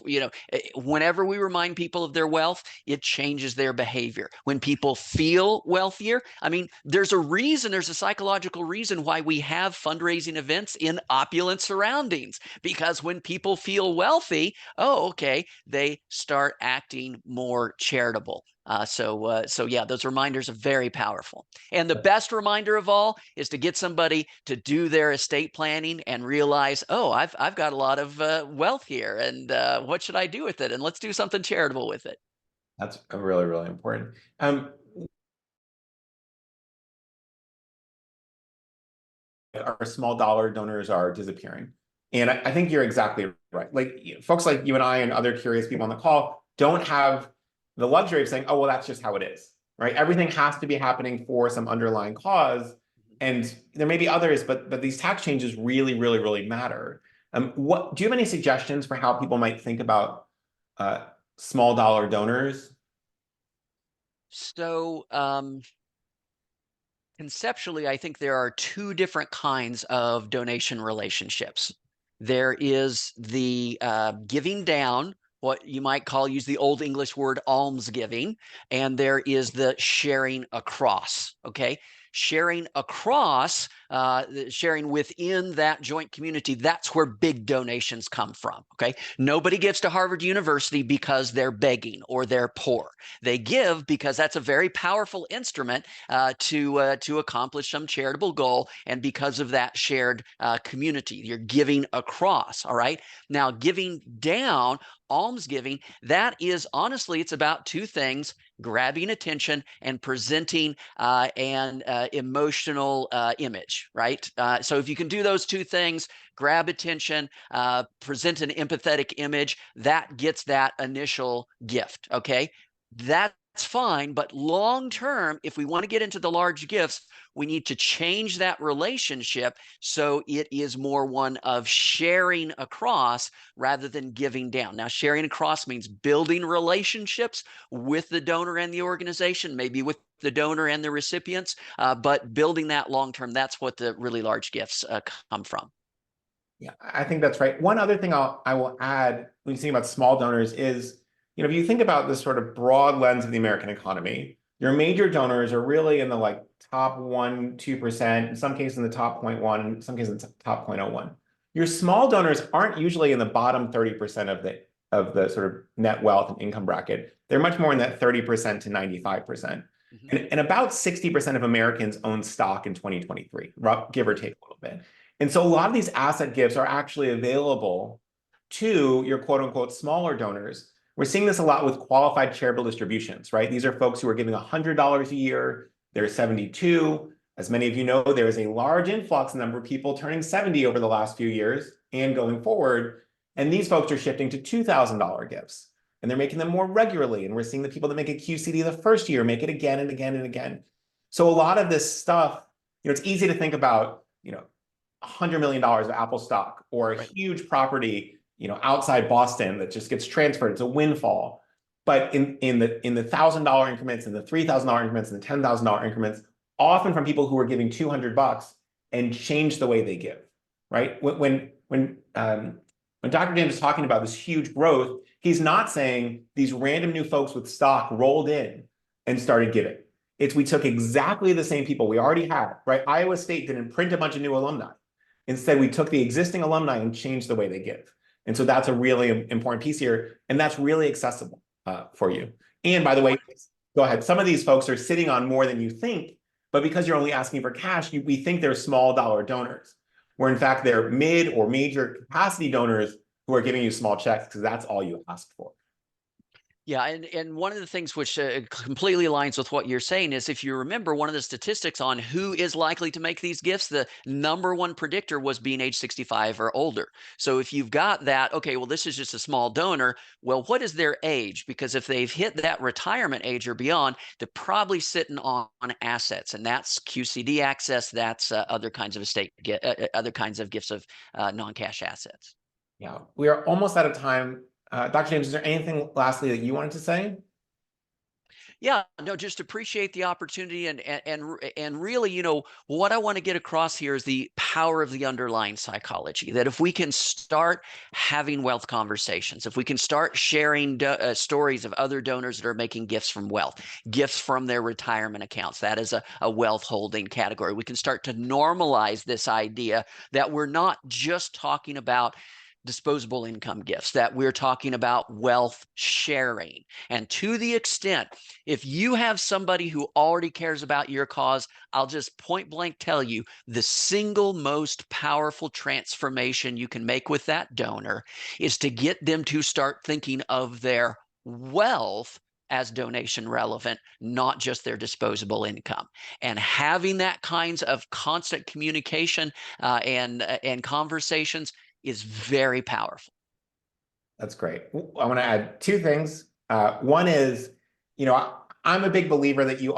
Speaker 2: Whenever we remind people of their wealth, it changes their behavior. When people feel wealthier, I mean, there's a psychological reason why we have fundraising events in opulent surroundings, because when people feel wealthy, oh, okay, they start acting more charitable. So yeah, those reminders are very powerful. And the best reminder of all is to get somebody to do their estate planning and realize, oh, I've got a lot of wealth here, and what should I do with it? And let's do something charitable with it.
Speaker 1: That's really, really important. Our small dollar donors are disappearing. And I think you're exactly right. Like folks like you and I and other curious people on the call don't have the luxury of saying, oh, well, that's just how it is, right? Everything has to be happening for some underlying cause. And there may be others, but these tax changes really, really, really matter. Do you have any suggestions for how people might think about small dollar donors?
Speaker 2: So conceptually, I think there are two different kinds of donation relationships. There is the giving down, what you might use the old English word almsgiving, and there is the sharing across. Okay, sharing across, sharing within that joint community, that's where big donations come from. Okay, nobody gives to Harvard University because they're begging or they're poor. They give because that's a very powerful instrument to accomplish some charitable goal, and because of that shared community, you're giving across. All right, now giving down, almsgiving, that is honestly, it's about two things: grabbing attention and presenting an emotional image, right? So if you can do those two things, grab attention, present an empathetic image, that gets that initial gift, okay? That's fine, but long term, if we want to get into the large gifts, we need to change that relationship so it is more one of sharing across rather than giving down. Now, sharing across means building relationships with the donor and the organization, maybe with the donor and the recipients, but building that long term, that's what the really large gifts come from.
Speaker 1: Yeah, I think that's right. One other thing I will add when you think about small donors is, if you think about this sort of broad lens of the American economy, Your major donors are really in the like top 1, 2%, in some cases in the top 0.1, in some cases in the top 0.01. Your small donors aren't usually in the bottom 30% of the sort of net wealth and income bracket. They're much more in that 30% to 95%. And about 60% of Americans own stock in 2023, give or take a little bit. And so a lot of these asset gifts are actually available to your quote unquote smaller donors. We're seeing this a lot with qualified charitable distributions, right? These are folks who are giving $100 a year. They're 72. As many of you know, there is a large influx number of people turning 70 over the last few years and going forward. And these folks are shifting to $2,000 gifts. And they're making them more regularly. And we're seeing the people that make a QCD the first year make it again and again and again. So a lot of this stuff, it's easy to think about, $100 million of Apple stock or a huge property, outside Boston that just gets transferred. It's a windfall. But in the $1,000 increments and the $3,000 increments and the $10,000 increments, often from people who are giving $200 and change the way they give, right? When Dr. James is talking about this huge growth, he's not saying these random new folks with stock rolled in and started giving. We took exactly the same people we already had, right? Iowa State didn't print a bunch of new alumni. Instead, we took the existing alumni and changed the way they give. And so that's a really important piece here. And that's really accessible for you. And by the way, go ahead. Some of these folks are sitting on more than you think, but because you're only asking for cash, we think they're small dollar donors, where in fact they're mid or major capacity donors who are giving you small checks because that's all you asked for.
Speaker 2: Yeah, and one of the things which completely aligns with what you're saying is, if you remember, one of the statistics on who is likely to make these gifts, the number one predictor was being age 65 or older. So if you've got that, okay, well, this is just a small donor. Well, what is their age? Because if they've hit that retirement age or beyond, they're probably sitting on assets, and that's QCD access. That's other kinds of other kinds of gifts of non-cash assets.
Speaker 1: Yeah, we are almost out of time. Dr. James, is there anything lastly that you wanted to say?
Speaker 2: Yeah, no, just appreciate the opportunity and really, what I want to get across here is the power of the underlying psychology. That if we can start having wealth conversations, if we can start sharing stories of other donors that are making gifts from wealth, gifts from their retirement accounts, that is a wealth holding category. We can start to normalize this idea that we're not just talking about disposable income gifts, that we're talking about wealth sharing. And to the extent, if you have somebody who already cares about your cause, I'll just point blank tell you the single most powerful transformation you can make with that donor is to get them to start thinking of their wealth as donation relevant, not just their disposable income. And having that kinds of constant communication and conversations is very powerful.
Speaker 1: That's great. I want to add two things. One is, I'm a big believer that you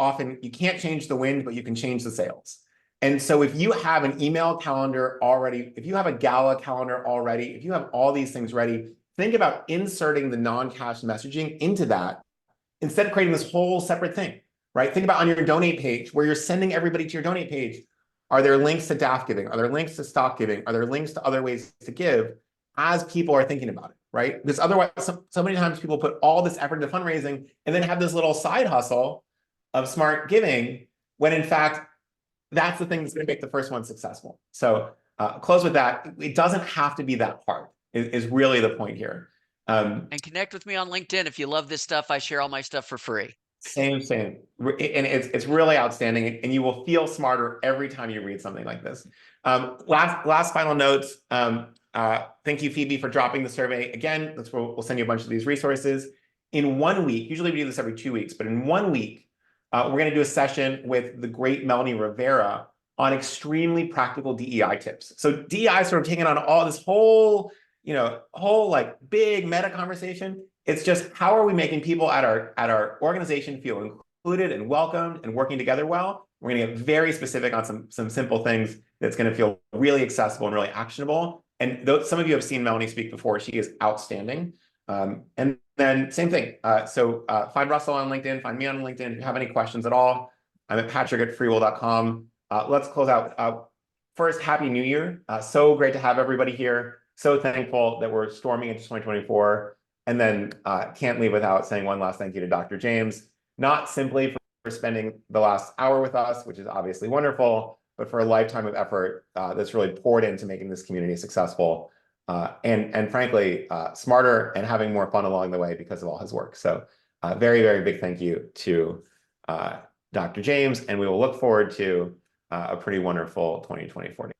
Speaker 1: can't change the wind, but you can change the sails. And so if you have an email calendar already, if you have a gala calendar already, if you have all these things ready, think about inserting the non-cash messaging into that instead of creating this whole separate thing, right? Think about on your donate page where you're sending everybody to your donate page. Are there links to DAF giving? Are there links to stock giving? Are there links to other ways to give as people are thinking about it, right? Because otherwise, so many times people put all this effort into fundraising and then have this little side hustle of smart giving when in fact, that's the thing that's going to make the first one successful. So close with that. It doesn't have to be that hard is really the point here.
Speaker 2: And connect with me on LinkedIn. If you love this stuff, I share all my stuff for free.
Speaker 1: Same. And it's really outstanding, and you will feel smarter every time you read something like this. Last final notes. Thank you, Phoebe, for dropping the survey. Again, we'll send you a bunch of these resources. In 1 week, usually we do this every 2 weeks, but in 1 week, we're going to do a session with the great Melanie Rivera on extremely practical DEI tips. So DEI sort of taking on all this whole like big meta conversation. It's just how are we making people at our organization feel included and welcomed and working together well. We're going to get very specific on some simple things that's going to feel really accessible and really actionable. And some of you have seen Melanie speak before. She is outstanding. And then same thing. So find Russell on LinkedIn, find me on LinkedIn. If you have any questions at all, I'm at patrick@freewill.com. Let's close out. First, Happy New Year. So great to have everybody here. So thankful that we're storming into 2024. And then can't leave without saying one last thank you to Dr. James, not simply for spending the last hour with us, which is obviously wonderful, but for a lifetime of effort that's really poured into making this community successful, and frankly, smarter and having more fun along the way because of all his work. So very, very big thank you to Dr. James, and we will look forward to a pretty wonderful 2024 together.